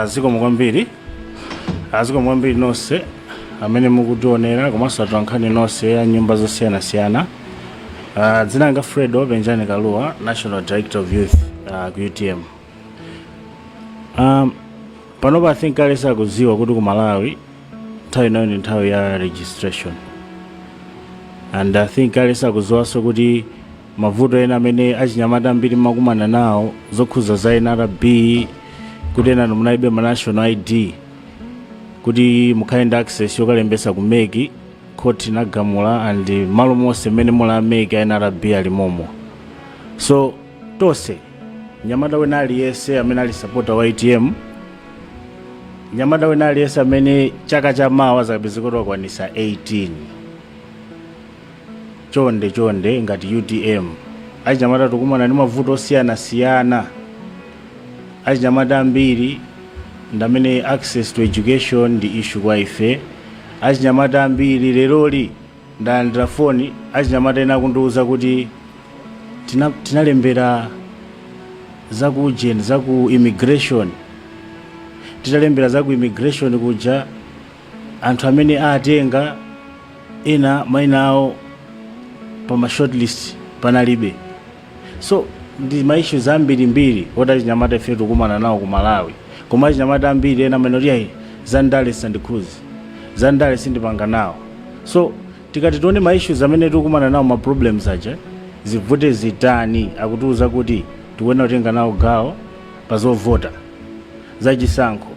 zikomo kwambiri nonse amene mukutionera komanso atolankhani nonse ya nyumba zosiyanasiyana. Dzina langa Fredo Benjani Kalua, National Director of Youth ku UTM. Panopa I think alesa kuziwa kuti ku Malawi nthawi ino ndi nthawi ya registration, and I think alesa kuziwaso kuti mavuto ena amene achinyamata ambiri makumana nawo zokhuza za NRB, kuti ena munalibe ma national ID, kuti mukhale ndi access yokalembesa ku meki court nagamula and malo monse mmene mula meki a NRB ali momo. So tonse nyamata wena aliyese amene ali supporter wa ATM, nyamata wena aliyese amene chaka cha mawa zakapezeka kwanisa 18, chonde ngati UTM achinyamata tikumana ndi mavuto osiyanasiyana. Achinyamata ambiri ndamene access to education ndi issue kwa ife. Achinyamata ambiri leroli ndalandira foni achinyamata ena kundiuza kuti tinalembera zaku immigration, titalembera zaku immigration kuja anthu amene atenga ena maina awo pa shortlist panalibe. So ndi ma issues ambiri oti achinyamata ife tikumana nawo ku Malawi. Koma achinyamata ambiri ena amene zandale sandikhuzi, zandale sindipanga nawo. So tikati tione ma issues amene tikumana nawo, ma problems aja zivute zitani, akutiuza kuti tikuena kutenga nawo gawo pa zovota zachisankho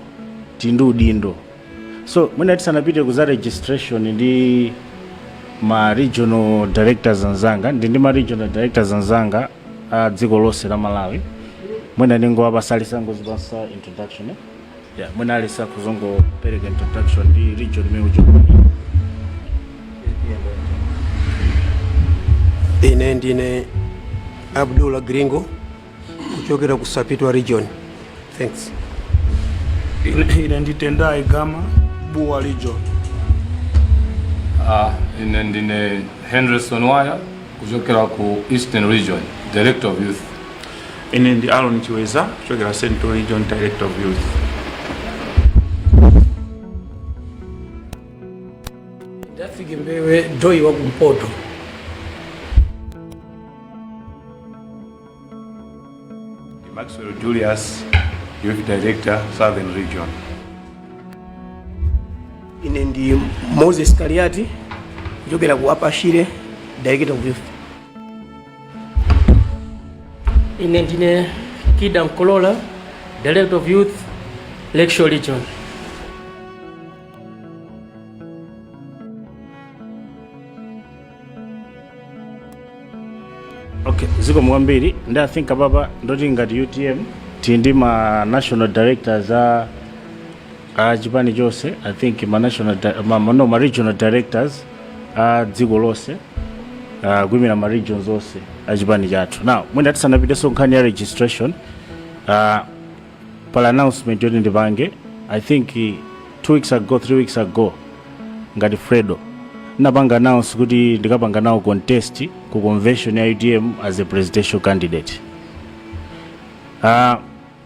ndi udindo. So mwina tisanapite ku za registration ndi ma regional directors anzanga, ndi ma regional directors anzanga a dziko lonse la Malawi, mwina ndingowapasa ngozipasa introduction. Mwina alisa kuzongopereka introduction ndi region imene uchoka. Ine ndine Abdullah Gringo kuchokera ku Sapitwa region. Thanks. Ine nditenda igama Buwa region. Ine ndine Henderson Waya kuchokera ku Eastern region, Director of Youth. Ine ndi Alon Chiweza kuchokera Central region, Director of Youth. Ndafike mbewe Joy wa Kumpoto. Maxwell Julius, Youth Director, Southern Region. Ine ndi Moses Kaliati kuchokera ku Apashire, Director of Youth. Ine ndine Kida Nkolola, Director of Youth, Lakeshore Region. Okay, zikomo kwambiri. Ndi I think ababa ndoti ngati UTM tindi ma national directors a chipani chose. I think ma national ma regional directors a dziko lonse gwimira ma regions onse a chipani chathu. Now mwina tisanapite nkhani ya registration, pala announcement yoti ndipange. I think 3 weeks ago ngati Fredo napanga announce kuti ndikapanga nawo contest ku convention ya UTM as a presidential candidate.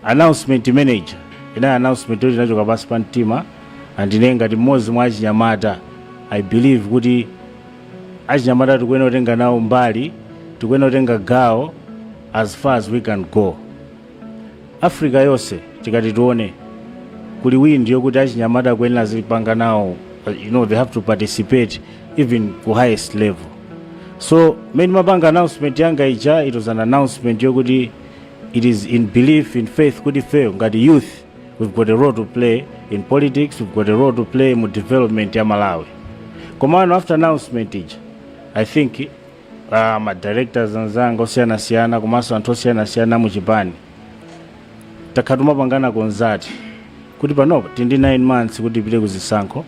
Announcement manager ina announcement yoti nachoka pasi pa mtima, and ine ngati mmodzi mwa achinyamata I believe kuti achinyamata tikuena kutenga nawo mbali, tikuena kutenga gawo as far as we can go. Africa yonse tikati tione kuli windi yokuti achinyamata kuenera zipanga nawo, they have to participate even to highest level. So main mapanga announcement yanga ija, it was an announcement yokuti it is in belief, in faith, kuti fail ngati youth we've got a role to play in politics, we've got a role to play in development ya Malawi. Komano after announcement ija I think ma directors anzanga osiyanasiyana komanso anthu osiyanasiyana mu chipani takhatu mapangana konzati kuti panopa tindi 9 months kuti tipite kuzisankho.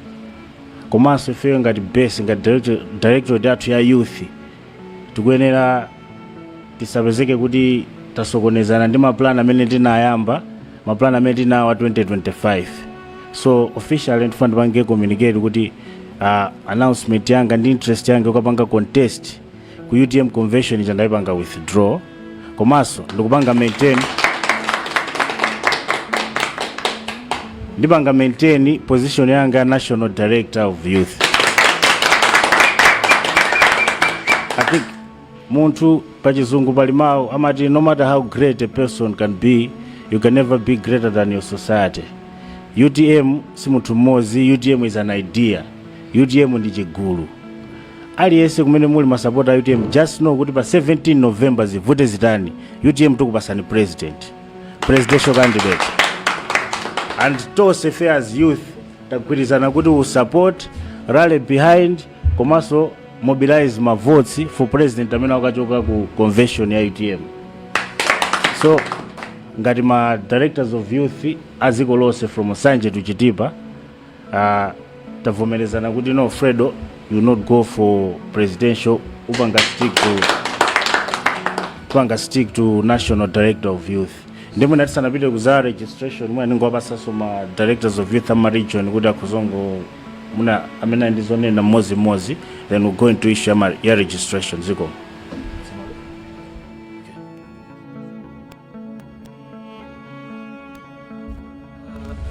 Komanso ifeyo ngati base ngati director yathu ya youth tikuyenera tisapezeke kuti tasokonezana ndi maplan amene tinayamba, maplan amene tinawa 2025. So officially ndifuna ndipange communicate kuti announcement yanga ndi interest yanga ukapanga contest ku UTM convention ija ndaipanga withdraw. Komanso ndikupanga maintain ndipanga maintain position yanga National Director of Youth. I think muntu pachizungu palimao amati no matter how great a person can be, you can never be greater than your society. UTM si munthu mmodzi, UTM is an idea. UTM ndi chigulu. Aliyense kumene muli masapota a UTM, just know kuti pa 17 November zivute zitani, UTM tukupasani presidential candidate. And tonse fair as youth tagwirizana kuti we support, rally behind, komanso mobilize my votes for president amene akachoka ku convention ya UTM. So ngati ma directors of youth aziko lonse from Sanje to Chitipa tavomerezana kuti no, Fredo, you not go for presidential, upanga stick to National Director of Youth. Ndimo natisana pite kuza registration mwe ningopasa ma directors of youth ama region kuti akuzongo muna amena ndizonena mozi, then we're going to issue ya registration ziko.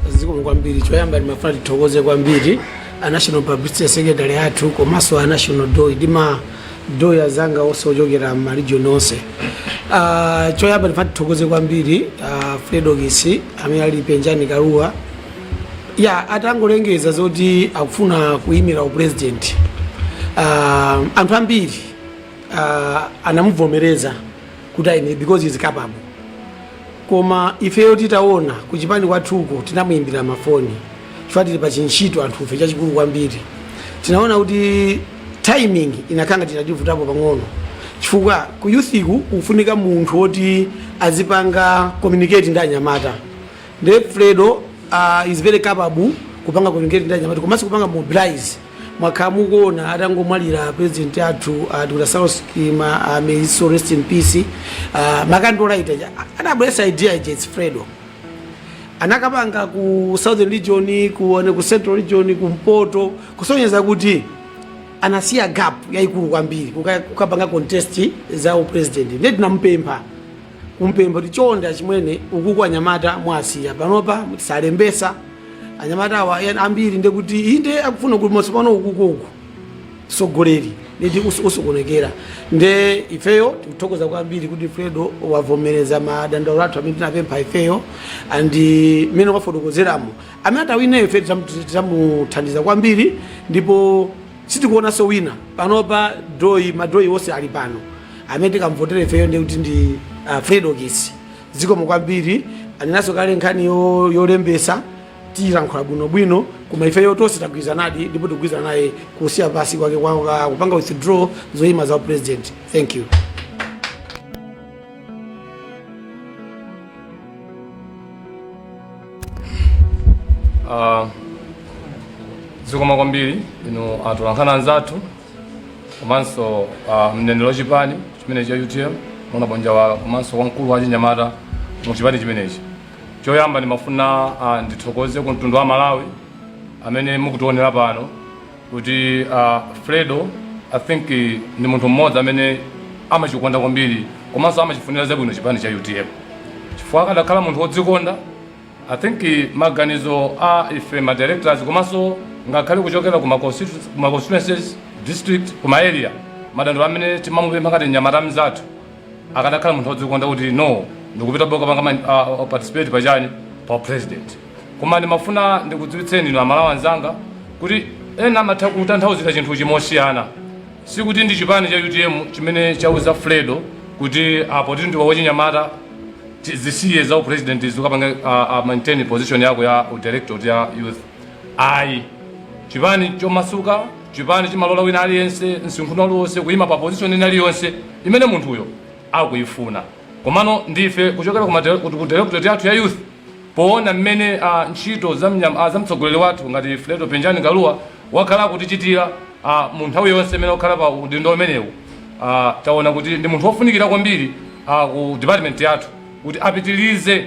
Ziko kwambiri choyamba ndimafuna tithokoze kwambiri a National Publicity Secretary athu komanso a National DOI dima DOI azanga onse ochokera ma region onse. Choyamba ndifuna tithokoze kwambiri Fredokiss amene ali penjani Kaluwa ya atangolengeza zoti akufuna kuimira u president. Anthu ambiri anamuvomereza kuti aime because he is capable. Koma ifeyo titaona kuchipani kwathuko tinamuimbira mafoni chifukwa tili pa ntchito anthufe chachikulu kwambiri. Tinaona kuti timing inakanga tinajivutapo pang'ono chifukwa ku youthiku ufunika munthu woti azipanga communicate ndi anyamata. Nde Fredo is very capable kupanga communicate ndi anyamata komanso kupanga mobilize. Mwakhamukuona atangomwalira president athu Dr. Saulos Kima, may his soul rest in peace. Makandola ita anabwesa idea its Fredo anakapanga ku southern region, ku central region, ku Mpoto, kusonyeza kuti anasiya gap yaikulu kwambiri kukapanga contest za president. Ndi tunampempha kumpempha tichonda chimwene ukuku anyamata mwasiya panopa mutisalembesa anyamata wa ambiri ndekuti inde akufuna kuti mosopano ukuku sogoleri ndi usokonekera. Nde ifeyo tikuthokoza kwambiri kuti Fredo wavomereza madandaulo athu amene tinapempha ifeyo andi mene wafotokozeramo amene atawinayo ife titamuthandiza kwambiri ndipo sitikuonanso wina panopa madoi onse ali pano amene tikamvotera ifeyo ndikuti ndi Fredokiss. Zikomo kwambiri aninaso kale nkhani yolembesa tilankhula bwino koma ifeyo tonse tagwirizanadi ndipo tigwirizana naye kusiya basi kwake kupanga withdraw zoyima za president. Thank you. Zikomo kwambiri ino atulankhana anzathu komanso mnenero chipani chimene cha UTM mona bonja wa komanso wamkulu wa chinyamata mu chipani chimenechi. Choyamba ndimafuna ndithokoze ku mtundu wa Malawi amene mukutionera pano kuti Fredo I think ni munthu mmodzi amene amachikonda kwambiri komanso amachifunira zabwino chipani cha UTM. Chifukwa akadakhala munthu wodzikonda I think maganizo ife ma directors komanso ngakhale kuchokera ku ma constituencies, district, kuma area madandaulo amene timamupempha ngati nyamata mzathu akadakhala munthu wodzikonda kuti no ndikupita boka panga participate pachani pa president. Koma ndimafuna ndikudziwitseni ino amalawi anzanga kuti ena amatha kutanthauzira chinthu chimosiyana. Sikuti ndi chipani cha UTM chimene chauza Fredo kuti apo tili ndiwo chinyamata zisiye za president zikapanga maintain position yako ya director ya youth. Ayi chipani chomasuka, chipani chimalola wina aliyense msinkhuno lonse kuyima pa position ina aliyonse imene munthuyo akuyifuna. Komano ndife kuchokera ku director yathu ya youth poona mmene ntchito za mtsogoleri wathu ngati Fredo Penjani Kaluwa wakhala kutichitira mu nthawi yonse imene wakhala pa udindo umenewu. Taona kuti ndi munthu wofunikira kwambiri ku department yathu kuti apitirize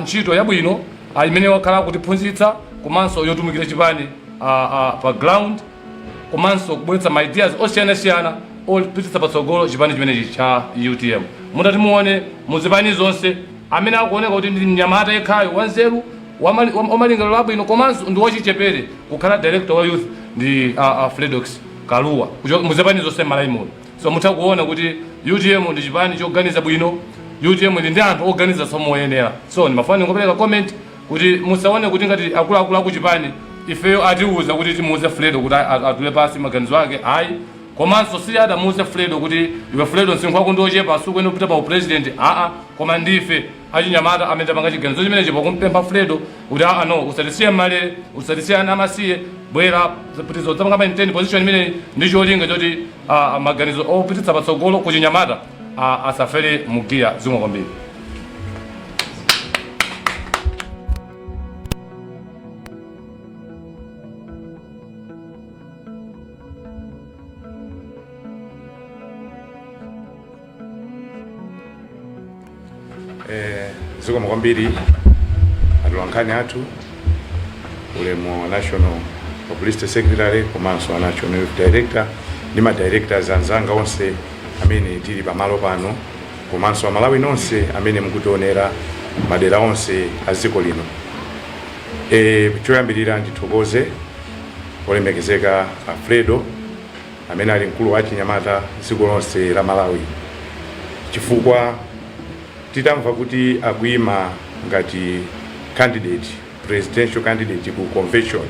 ntchito yabwino imene wakhala kutiphunzitsa komanso yotumikira chipani pa ground komanso kubweretsa ma ideas osiyanasiyana opititsa patsogolo chipani chimenechi cha UTM. Mutati muone muzipani zonse amene akuoneka kuti ndi mnyamata yekhayo wanzeru wamalingaliro labwino komanso ndi wachichepere kukhala director wa youth ndi Fredokiss Kaluwa muzipani zonse malaimoni. So mutha kuona kuti UTM ndi chipani choganiza bwino, UTM ndi anthu oganiza somoyenera. So ndimafuna ngopereka comment kuti musaone kuti ngati akuluakulu akuchipani ifeyo atiuza kuti timuuze Fredo kuti atule pasi maganizo ake. Ayi, komanso si adamuuze Fredo kuti iwe Fredo msinkhu wako ndiochepa asukweni kupita pa president. Koma ndife achinyamata amene tapanga chiganizo chimenechi pakumpempha Fredo kuti no usatisiye male, usatisiye ana amasiye, bwera zapitizo tapanga maintain position imene ndi cholinga choti maganizo opititsa patsogolo kuchinyamata asafere mugiya. Zomwe kwambiri. Zomwe kwambiri atulankhani athu ulemu National Publicity Secretary komanso National Youth Director ndi ma directors anzanga onse amene tili pamalo pano komanso amalawi nonse amene mukutionera madera onse a dziko lino. Choyambirira ndithokoze olemekezeka Fredo amene ali mkulu wa chinyamata dziko lonse la Malawi, chifukwa titamva kuti akuyima ngati candidate, presidential candidate ku convention.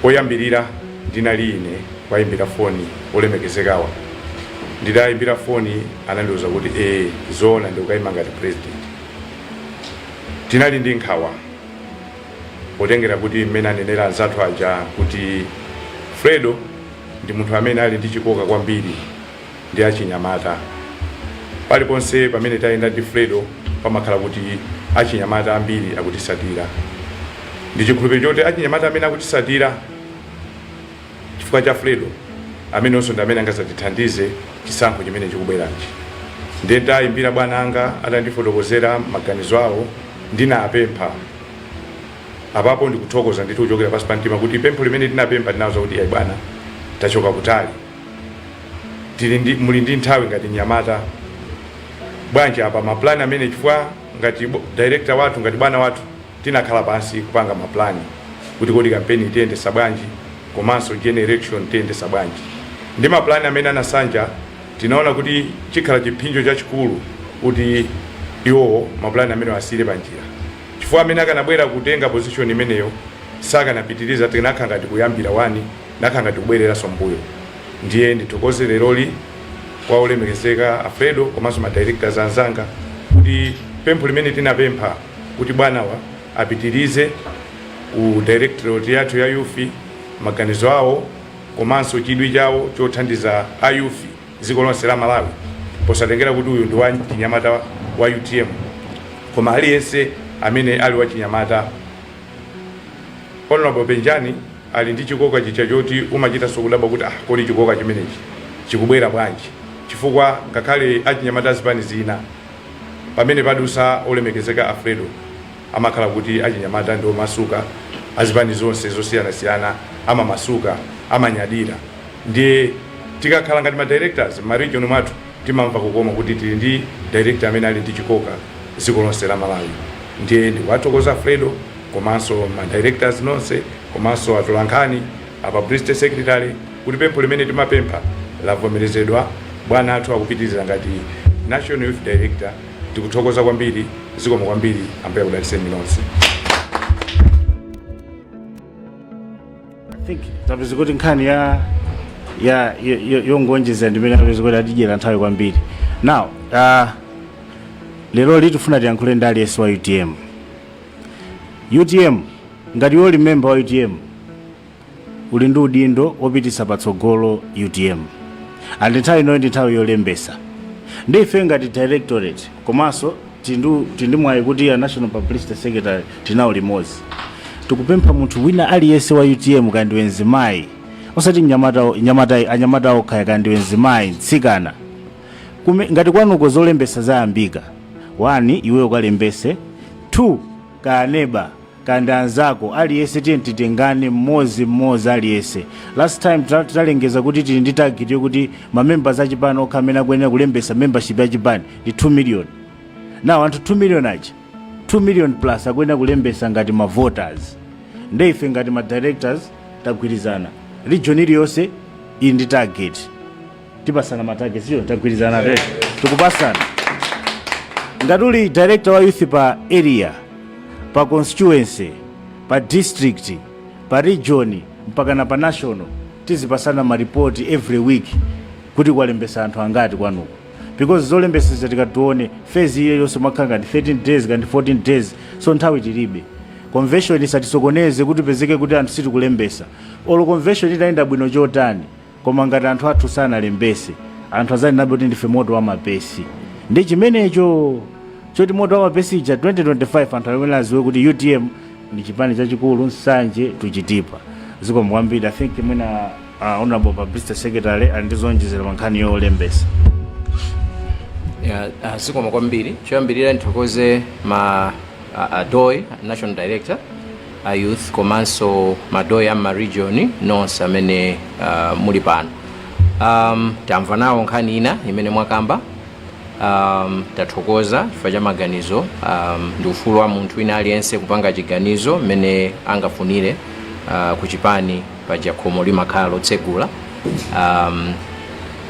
Oyambirira ndinali ine kwayimbira foni olemekezekawa, ndidayimbira foni anandiuza kuti zona ndikukayima ngati president. Tinali ndi nkhawa potengera kuti mmene anenera anzathu aja kuti Fredo ndi munthu amene ali ndi chikoka kwambiri ndi achinyamata. Paliponse pamene tayenda ndi Fredo pamakhala kuti achinyamata ambiri akutisatira. Ndi chikhulupiriro choti achinyamata amene akutisatira chifukwa cha Fredo amene onso ndi amene angazatithandize chisankho chimene chikubwerachi. Ndiye ndayimbira bwana anga atandifotokozera maganizo awo, ndinapempha apapo ndikuthokoza ndithu kuchokera pansi pa mtima kuti pempho limene tinapempha tinawuza kuti ayi bwana tachoka kutali, muli ndi nthawi ngati nyamata bwanji apa maplani amene chifukwa ngati director wathu ngati bwana wathu tinakhala pansi kupanga maplani kuti kodi kampeni tiyendesa bwanji komanso generation tiyendesa bwanji. Ndi maplani amene anasanja tinaona kuti chikhala chipinjo chachikulu kuti iwo maplani amene asire panjira, chifukwa amene akanabwera kutenga position imeneyo sakanapitiriza tinakhala ngati kuyambira wani nakhala ngati kubwereranso mbuyo. Ndiye ndithokoze leroli kwa olemekezeka Fredo komanso ma directors anzanga kuti pempho limene tinapempha kuti bwanawa apitirize ku directorate yathu ya youth maganizo awo komanso chidwi chawo chothandiza a youth dziko lonse la Malawi, posatengera kuti uyu ndi wa chinyamata wa UTM koma aliyense amene ali wa chinyamata. Honorable Benjani ali ndi chikoka chicha choti umachita sokudaba kuti kodi chikoka chimenechi chikubwera bwanji, chifukwa ngakhale achinyamata zipani zina pamene padusa olemekezeka Fredo amakhala kuti achinyamata ndi omasuka, azipani zonse zosiyana-siyana amamasuka amanyadira. Ndiye tikakhala ngati ma directors ma region mwathu timamva kukoma kuti tili ndi director amene ali ndi chikoka dziko lonse la Malawi. Ndiye ndiwathokoza Fredo komanso ma directors nonse komanso atolankhani apa Publicity Secretary kuti pempho limene timapempha lavomerezedwa. Bwana athu akupitiriza ngati National Youth Director. Tikuthokoza kwambiri, zikomo kwambiri, ambuye akudalitseni nonse. I think tapeza kuti nkhani ya yongonjeza ndimene tapeza kuti atijera nthawi kwambiri. Now lero litifuna tiyankhule ndi aliyense wa UTM ngati woli member wa UTM uli ndi udindo wopititsa patsogolo UTM. And nthawi ino ndi nthawi yolembesa. Ndi ife ngati directorate komanso tindimwayi kuti ya National Publicity Secretary tinawo limodzi. Tikupempha munthu wina aliyense wa UTM kandi wenzimayi osati anyamata okha kandi wenzimayi mtsikana ngati kwanuko zolembesa zayambika. 1 iwe ukalembese, 2 kaneba kandi anzako aliyense titengane mmodzi aliyense. Last time talengeza kuti tili ndi target yokuti ma members a chipani okha amene akuyenera kulembesa membership ya chipani ndi 2 million. Now anthu 2 million aja 2 million plus akwenda kulembesa ngati ma voters. Nde ife ngati ma directors tagwirizana region iliyonse ili ndi target, tipasana ma target sio tagwirizana rete tikupasana. Ngati uli director wa youth pa area, pa constituency, pa district, pa region mpaka na pa national, tizipasana ma report every week kuti kwalembesa anthu angati kwanuko, because zolembesa tikatuone phase ile yonse makhanga ndi 13 days kandi 14 days, so nthawi tilibe. Convention isatisokoneze kuti pezeke kuti anthu sitikulembesa. Olo convention itaenda bwino chotani, koma ngati anthu athu sanalembese, anthu azali nabe kuti ndife moto wa mapesi. Ndi chimenecho choti moto wa mapesi cha 2025 anthu alemera aziwe kuti UTM ni chipani chachikulu nsanje tuchitipa. Ziko mwambiri, I think mwina honorable publicity secretary andizonjezera mankhani yolembesa. Ziko mwambiri, choyambirira nthokoze ma Doi, National Director, Youth, komanso Madoi ama region, nonse amene muli pano. Tamva nawo nkhani ina imene mwakamba, tathokoza chifukwa cha maganizo, ndi ufulu wa munthu wina aliyense kupanga chiganizo mene angafunire kuchipani paja khomo limakhala lotsegula.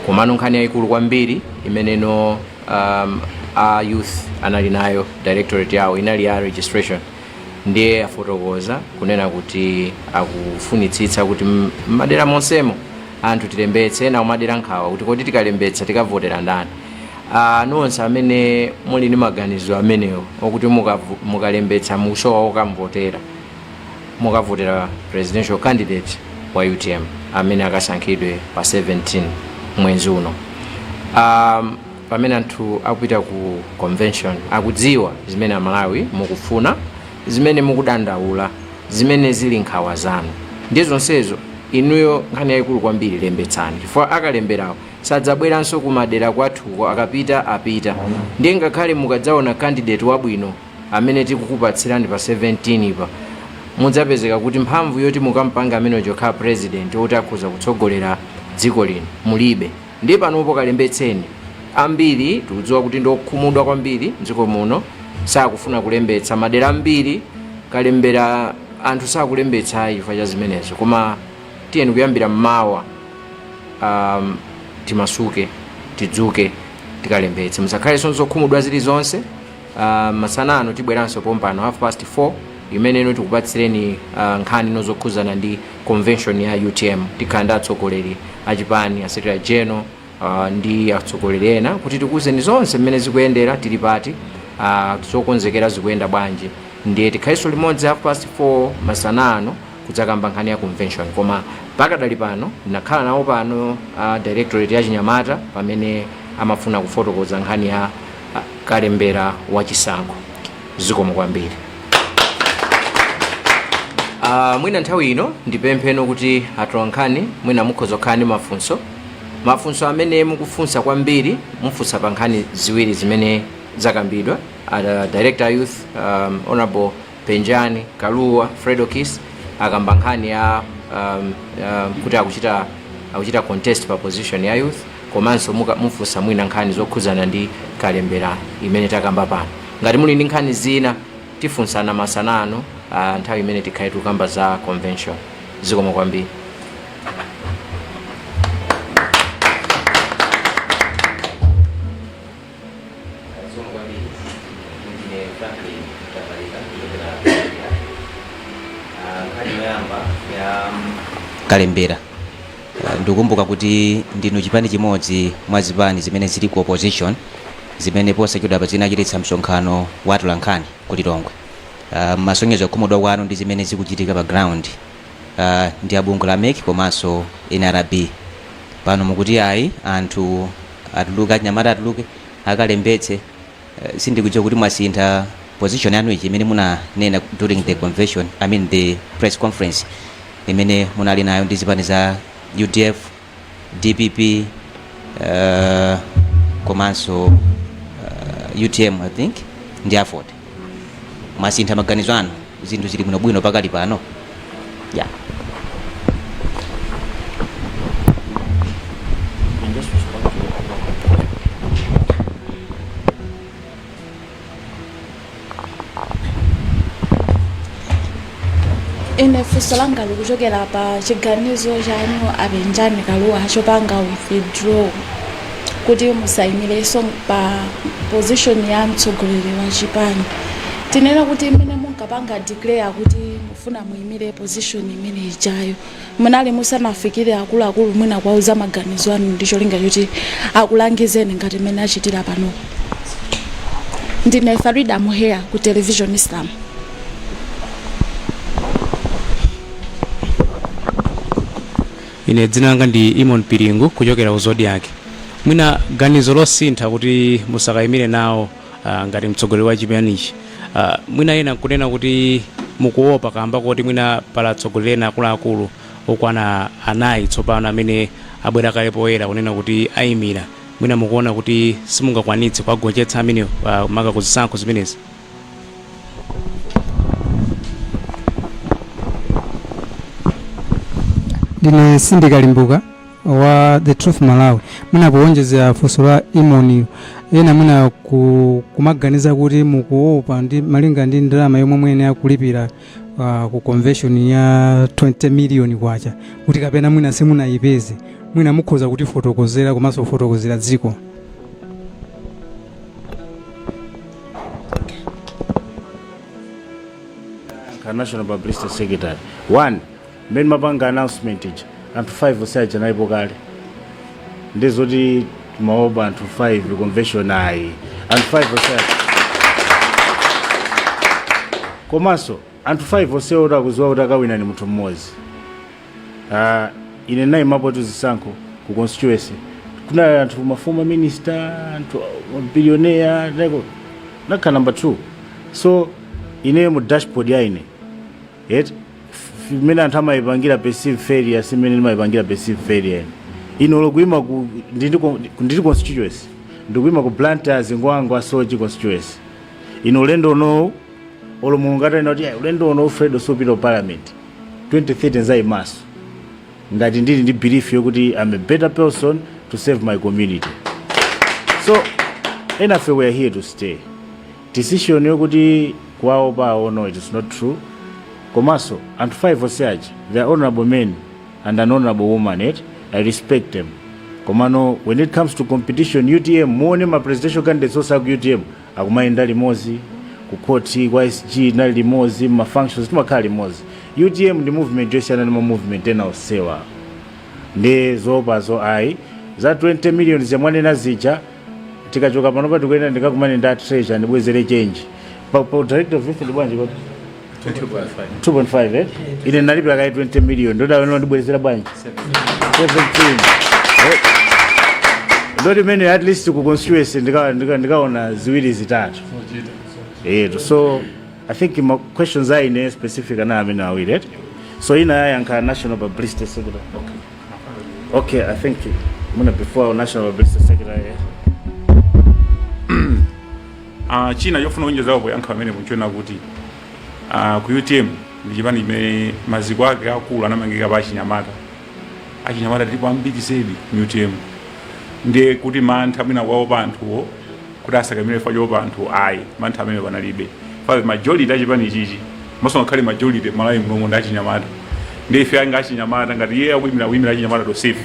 Komano nkhani yayikulu kwambiri imeneno youth anali nayo directorate yawo inali ya registration, ndiye afotokoza kunena kuti akufunitsitsa kuti madera monsemo anthu tilembetse na madera nkhawa kuti kodi tikalembetsa tikavotera ndani. Nonse amene muli ndi maganizo amenewo okuti mukalembetsa musowa okamvotera, mukavotera presidential candidate wa UTM amene akasankhidwe pa 17 mwezi uno. Pamene anthu akupita ku convention akudziwa zimene Malawi mukufuna, zimene mukudandaula, zimene zili nkhawa zanu. Ndiye zonsezo inuyo nkhani yayikulu kwambiri lembetsani, chifukwa akalemberawo sadzabweranso kumadera kwathuko apita. Ndiye ngakhale mukadzaona candidate wabwino amene tikukupatsirani pa 17 ipa, mudzapezeka kuti mphamvu yoti mukampanga amene jokha president oti akhoza kutsogolera dziko lino mulibe. Ndiye panopo kalembetseni. Ambiri tikudziwa kuti ndokhumudwa kwambiri dziko muno, sakufuna kulembetsa madera ambiri, kalembera anthu sakulembetsa chifukwa cha zimenezo. Koma tiyeni kuyambira mmawa timasuke, tidzuke, tikalembetse. Musakhaleso zokhumudwa zilizonse. Masanano tibweranso pompano 4:30 imene tikupatsireni nkhani zokhuzana ndi convention ya UTM. Tikhala atsogoleri achipani, Secretary General, ndi atsogoleri ena kuti tikuwuzeni zonse mmene zikuyendera, tili pati zokonzekera zikuyenda bwanji. Ndiye tikhaleso limodzi 4:30 masanano kudzakamba nkhani ya convention. Koma pakadali pano ndinakhala nawo pano directorate ya Chinyamata pamene amafuna kufotokoza nkhani ya kalembera wachisankho. Zikomo kwambiri. Mwina nthawi ino ndipempheno kuti atolankhani mwina mukhoza kukhala ndi mafunso amene mukufunsa kwambiri, mufunsa pa nkhani ziwiri zimene zakambidwa. Director Youth Honorable Penjani Kaluwa Fredokiss akamba nkhani ya kuti akuchita contest pa position ya youth, komanso mufunsa mwina nkhani zokhuzana ndi kalembera imene takamba pano. Ngati muli ndi nkhani zina tifunsana masanano nthawi imene tikhale tukamba za convention. Zikomo kwambiri. Kalembera ndikumbuka kuti ndinu chipani chimodzi mwa zipani zimene zili ku opposition zimene posachedwapa zinachititsa msonkhano wa atolankhani ku Lilongwe. Masonyezo akhumudwa kwanu ndi zimene zikuchitika pa ground ndi abungwe la MEC komanso NRB. Pano mukuti ayi anthu atuluka, Chinyamata atuluke akalembetse. Sindikudziwa kuti mwasintha position yanu ichi imene munanena during the convention, the press conference imene munali nayo ndi zipani za UDF, DPP, komanso UTM I think ndi AFOD. Mwasintha maganizo anu, zinthu zili bwino pakali pano. Yeah. ine funso langa likuchokera pa chiganizo chanu abenjani kaluwa chopanga withdraw kuti musayimirenso pa position ya mtsogoleri wa chipani. Tinena kuti mmene munkapanga declare kuti mufuna muyimire position imene ijayo munali musanafikire akuluakulu mwina kwauza maganizo anu ndi cholinga choti akulangizeni ngati mmene achitira pano. Ndine Farida Muhea ku Television Islam. Ine dzina langa ndi Imon Piringu kuchokera ku Zodiac. Mwina ganizo losintha kuti musakayimire nawo ngati mtsogoleri wa chipanichi. Mwina ena kunena kuti mukuopa kamba kuti mwina pala atsogoleri akuluakulu okwana anayi tsopano amene abwera kale poyera kunena kuti ayimira. Mwina mukuona kuti simungakwanitse kuwagonjetsa amene maka kuzisankho zimenezi. Ndine Sindikalimbuka wa The Truth Malawi. Mwina kuonjezera funso la Imoni ena mwina kumaganiza kuti mukuopa ndi malinga ndi ndalama yomwe mwene akulipira ku convention ya 20 million kwacha kuti kapena mwina simunayipeze mwina mukhoza kuti fotokozera komanso fotokozera dziko. National Publicity Secretary. One, men mapanga announcement ija anthu 5 osaja nalipo kale ndezoti maoba anthu 5 convention ayi anthu 5 osaja komanso anthu 5 oseota kuziwa kuti akawina ni munthu mmodzi. Ine nayi mapo tuzisankho ku constituency kuna anthu mafuma minister anthu billionaire nakha number 2 so ine mu dashboard ya ine yet mene anthu amayipangira perceive failure simene ndimayipangira perceive failure ino lokuima ku nditi constituency ndikuima ku planters ngwangu asoji constituency ino ulendo uno olomungata ino kuti ulendo uno Fredo supito parliament 2030 nzayimaso ngati ndili ndi belief yokuti I'm a better person to serve my community. So enough, we are here to stay. Decision yokuti kwao pa no, it is not true. Komaso and 5 osaji, they are honorable men and an honorable woman, I respect them. Komano, when it comes to competition, UTM, mwone ma presidential candidates osa UTM, akumaenda limozi, kukoti, YSG, na limozi, ma functions, tumakali limozi. UTM, the movement, jesha na movement, tena osewa. Nde zoba zo ai, za 20 million ziyamwane na zija, tika choka panopa tukwenda ndika kumani nda treasure, nibwezele change. Pa director of youth, ndibwanji kwa 2.5 eh? Ine nalipila kai 20 million, ndoda weno ndibwezela bwanji 17. Ndodi mene at least ku constituency ndikaona ziwili zitatu. So I think my questions are in specific and I'm in a way. So in a national publicity secretary. Okay, I think before national publicity secretary. China yofuna unje zao yanka mene mchona kuti ku UTM ndijibani me maziko ake akulu anamangika ba Chinyamata. Achinyamata ndipo ambiri sebi mu UTM. Ndiye kuti mantha mwina wawo banthuwo kuti asakamire fajo banthu ayi mantha amene banalibe. For the majority achipani chichi maso ngakhale majority malayi mlongo ndi Achinyamata. Ndiye ife anga Achinyamata ngati iye wimira Achinyamata to safe.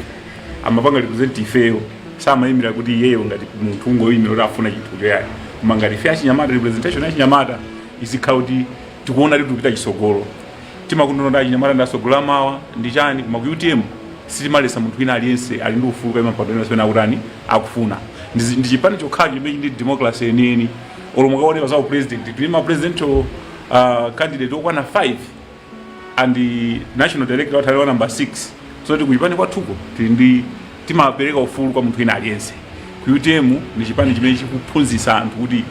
Amapanga represent ifeyo samayimira kuti iyeyo ngati munthu ngoyimira kuti afuna chinthu choyani. Koma ngati ife Achinyamata representation ya Achinyamata izikauti tikuona kuti kupita chisogolo. Timakundono ndi Achinyamata ndasogola mawa ndi chani koma ku UTM sitimalesa munthu wina aliyense ali ndi ufulu kama mpando wena urani akufuna. Ndi chipani chokhacho chimene ndi democracy yeneni. Olomukaone za president tulima presidential candidate okwana 5 and the national director watalewa number 6. So tikuyipani kwathuko ndi timapereka ufulu kwa munthu wina aliyense. Ku UTM ndi chipani chimene chikuphunzitsa anthu kuti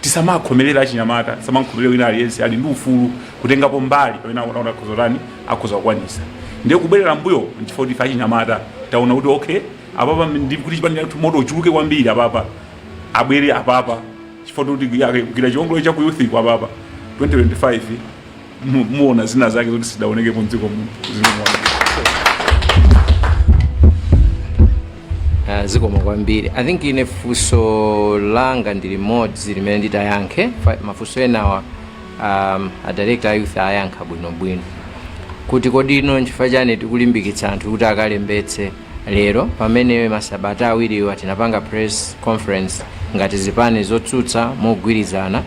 tisamakhomerera Achinyamata, samakhomerera wina aliyense ali ndi ufulu kutengapo mbali pamene anaona khozorani akhoza kukwanisa. Ndiye kubwerera mbuyo nchifukwa kuti Achinyamata taona kuti okay apapa ndi kuti chipani chathu moto uchuluke kwambiri apapa abwere apapa chifukwa kuti kila chongolo cha ku youth kwa apapa 2025 muona zina zake zoti sidaoneke ku mdziko zimwe. Zikomo kwambiri. I think ine funso langa ndi limodzi limene nditayankhe mafunso enawa a director youth ayankha bwino. kuti kodi ino nchifukwa chani tikulimbikitsa anthu kuti akalembetse lero pamene masabata awiriwa tinapanga press conference ngati zipani zotsutsa mogwirizana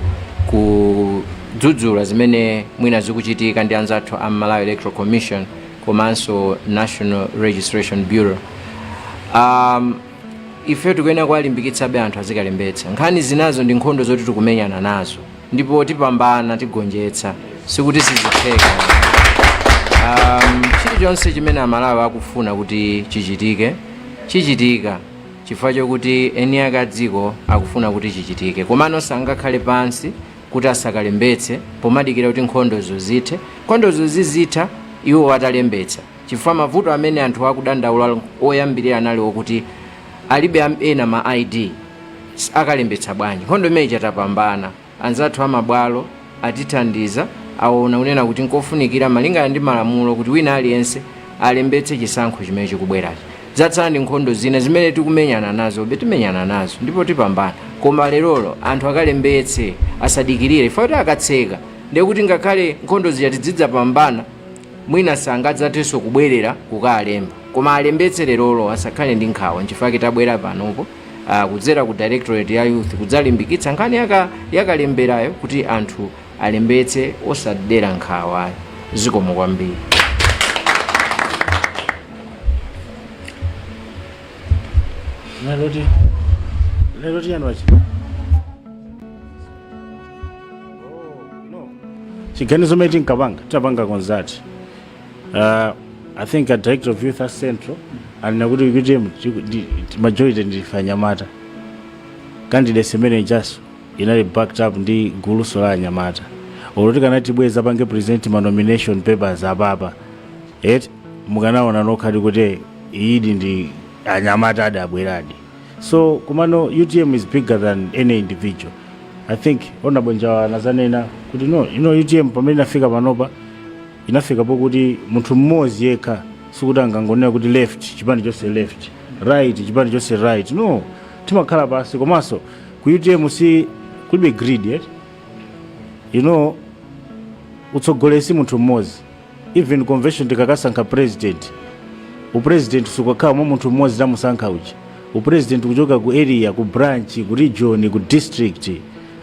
kudzudzula zimene mwina zikuchitika ndi anzathu a Malawi Electoral Commission komanso National Registration Bureau. Ife tikuyenera kuwalimbikitsabe anthu azikalembetsa. Nkhani zinazo ndi nkhondo zoti tikumenyana nazo ndipo tipambana tigonjetsa sikuti sizitheka. Chilichonse chimene Amalawi akufuna kuti chichitika chifukwa chokuti eni akadziko akufuna kuti chichitike, komano sangakhale pansi kuti asakalembetse pomadikira kuti nkhondozo zithe. Nkhondozo zizitha iwo atalembetsa chifukwa mavuto amene anthu akudandaula oyambirira anali okuti alibe ena ma ID akalembetsa bwanji. Nkhondo imene chatapambana anzathu amabwalo atithandiza aona unena kuti nkofunikira malingana ndi malamulo kuti wina aliyense alembetse chisankho chimene chikubwerachi. Zatsala ndi nkhondo zina zimene tikumenyana nazo timenyana nazo ndipo tipambana, koma lerolo anthu akalembetse asadikirire ifoti akatseka ndiye kuti ngakhale nkhondo zija tidzidzapambana mwina sangadzatenso kubwerera kukalemba, koma alembetse lerolo asakhale ndi nkhawa nchifukwa tabwera panopo kudzera ku Directorate ya Youth kudzalimbikitsa nkhani yakalemberayo kuti anthu alembetse osadera nkhawa. Zikomo kwambiri. Leloti yanwachi chiganizo meti nkapanga tapanga konzati. I think a Director of Youth at Central alina kuti UTM majority ndifanya mata candidates imene just inali backed up ndi guluso la Anyamata oloti kanati bweza pange present ma nomination papers apapa mukanaona nokhati kuti idi ndi Anyamata adabweradi. So kumano UTM is bigger than any individual. I think onabonja nazanena kuti no UTM pamene inafika panopa inafika pokuti munthu mmodzi yekha sikuti angangonena kuti left chipani chose left, right chipani chose right. No, timakhala pasi komanso ku UTM si kulibe greed utsogolesi munthu mmodzi. Even convention tikakasankha president, upresident sukakhala mwa munthu mmodzi tamusankha uchi, upresident kuchoka ku area, ku branch, ku region, ku district.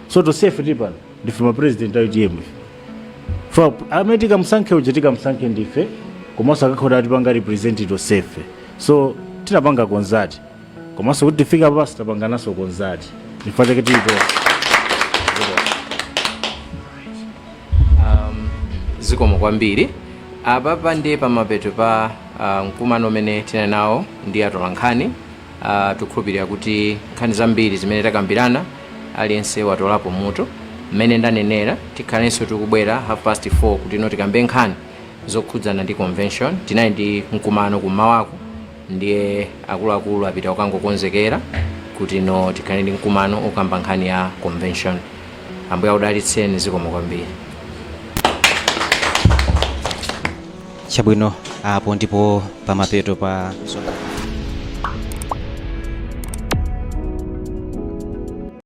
So to safe tipano ndife ma president a UTM for ametika msankhe uchi tikamsankhe ndife komanso akakhoda ati panga represent to safe. So tinapanga konzati komanso kuti tifika pasi tapanga naso konzati ndifateke tipo. Zikomo kwambiri. Apapa ndi pamapeto pa mkumano umene tina nawo ndi atolankhani. Tukhulupirira kuti nkhani zambiri zimene takambirana aliyense watolapo muto mmene ndanenera. Tikhalenso tikubwera 4:30 kuti tikambe nkhani zokhudzana ndi convention. Tinayi ndi mkumano kumawako ndiye akuluakulu apita kukangokonzekera kuti tikhale ndi mkumano okamba nkhani ya convention. Ambuye akudalitseni. Zikomo kwambiri. Chabwino apo ndipo pamapeto pa